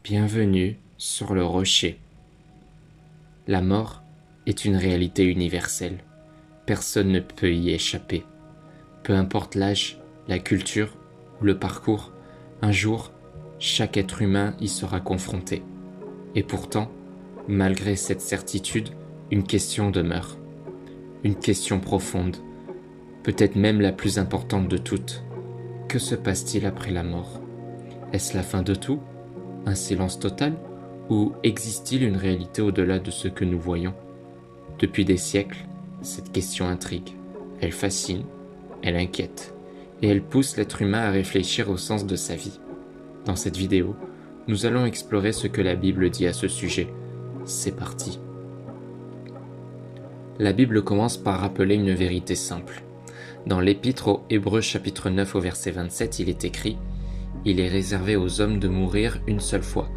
Bienvenue sur le rocher. La mort est une réalité universelle. Personne ne peut y échapper. Peu importe l'âge, la culture ou le parcours, un jour, chaque être humain y sera confronté. Et pourtant, malgré cette certitude, une question demeure. Une question profonde, peut-être même la plus importante de toutes. Que se passe-t-il après la mort? Est-ce la fin de tout? Un silence total? Ou existe-t-il une réalité au-delà de ce que nous voyons? Depuis des siècles, cette question intrigue. Elle fascine, elle inquiète, et elle pousse l'être humain à réfléchir au sens de sa vie. Dans cette vidéo, nous allons explorer ce que la Bible dit à ce sujet. C'est parti. La Bible commence par rappeler une vérité simple. Dans l'Épître aux Hébreux chapitre 9 au verset 27, il est écrit « Il est réservé aux hommes de mourir une seule fois,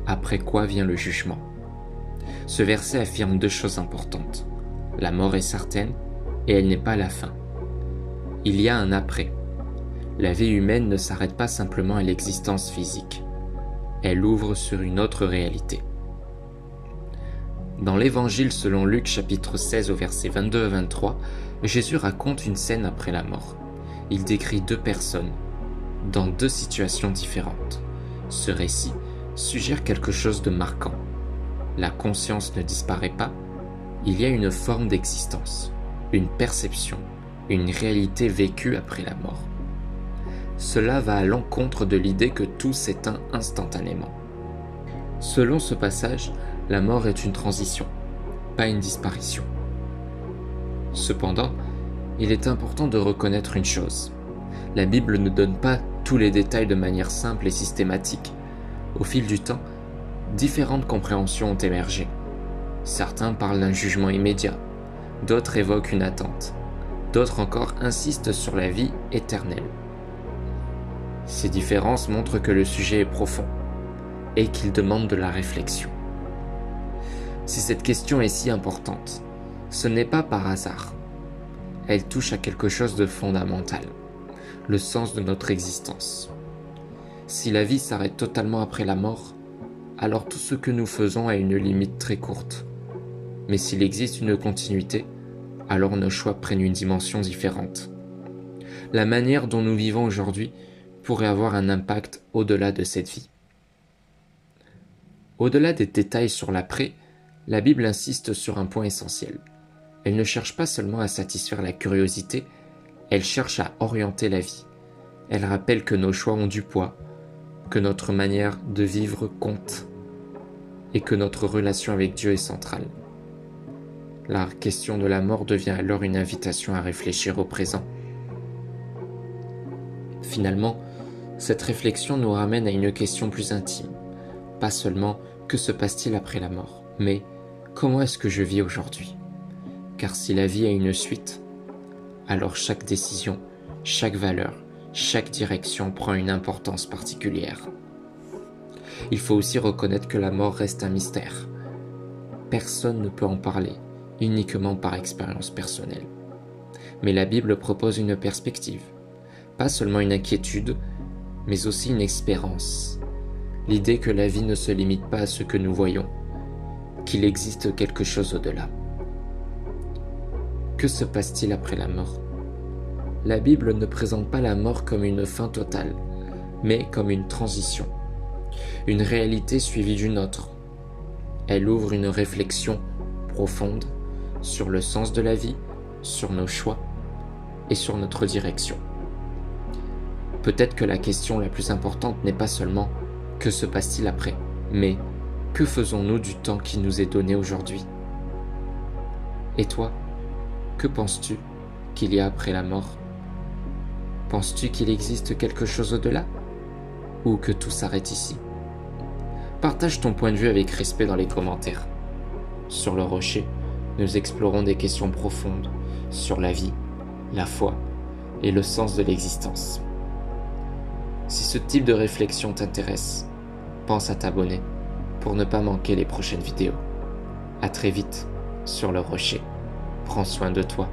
après quoi vient le jugement. » Ce verset affirme deux choses importantes. La mort est certaine et elle n'est pas la fin. Il y a un après. La vie humaine ne s'arrête pas simplement à l'existence physique. Elle ouvre sur une autre réalité. Dans l'Évangile selon Luc chapitre 16 au verset 22 à 23, Jésus raconte une scène après la mort. Il décrit deux personnes, dans deux situations différentes. Ce récit suggère quelque chose de marquant. La conscience ne disparaît pas, il y a une forme d'existence, une perception, une réalité vécue après la mort. Cela va à l'encontre de l'idée que tout s'éteint instantanément. Selon ce passage, la mort est une transition, pas une disparition. Cependant, il est important de reconnaître une chose. La Bible ne donne pas tous les détails de manière simple et systématique. Au fil du temps, différentes compréhensions ont émergé. Certains parlent d'un jugement immédiat, d'autres évoquent une attente, d'autres encore insistent sur la vie éternelle. Ces différences montrent que le sujet est profond et qu'il demande de la réflexion. Si cette question est si importante, ce n'est pas par hasard. Elle touche à quelque chose de fondamental, le sens de notre existence. Si la vie s'arrête totalement après la mort, alors tout ce que nous faisons a une limite très courte. Mais s'il existe une continuité, alors nos choix prennent une dimension différente. La manière dont nous vivons aujourd'hui pourrait avoir un impact au-delà de cette vie. Au-delà des détails sur l'après, la Bible insiste sur un point essentiel. Elle ne cherche pas seulement à satisfaire la curiosité, elle cherche à orienter la vie. Elle rappelle que nos choix ont du poids, que notre manière de vivre compte et que notre relation avec Dieu est centrale. La question de la mort devient alors une invitation à réfléchir au présent. Finalement, cette réflexion nous ramène à une question plus intime. Pas seulement que se passe-t-il après la mort, mais comment est-ce que je vis aujourd'hui? Car si la vie a une suite, alors chaque décision, chaque valeur, chaque direction prend une importance particulière. Il faut aussi reconnaître que la mort reste un mystère. Personne ne peut en parler, uniquement par expérience personnelle. Mais la Bible propose une perspective, pas seulement une inquiétude, mais aussi une espérance. L'idée que la vie ne se limite pas à ce que nous voyons, qu'il existe quelque chose au-delà. Que se passe-t-il après la mort? La Bible ne présente pas la mort comme une fin totale, mais comme une transition, une réalité suivie d'une autre. Elle ouvre une réflexion profonde sur le sens de la vie, sur nos choix et sur notre direction. Peut-être que la question la plus importante n'est pas seulement « que se passe-t-il après ?», mais « que faisons-nous du temps qui nous est donné aujourd'hui ?» Et toi, que penses-tu qu'il y a après la mort? Penses-tu qu'il existe quelque chose au-delà? Ou que tout s'arrête ici? Partage ton point de vue avec respect dans les commentaires. Sur le rocher, nous explorons des questions profondes sur la vie, la foi et le sens de l'existence. Si ce type de réflexion t'intéresse, pense à t'abonner pour ne pas manquer les prochaines vidéos. À très vite sur le rocher. Prends soin de toi.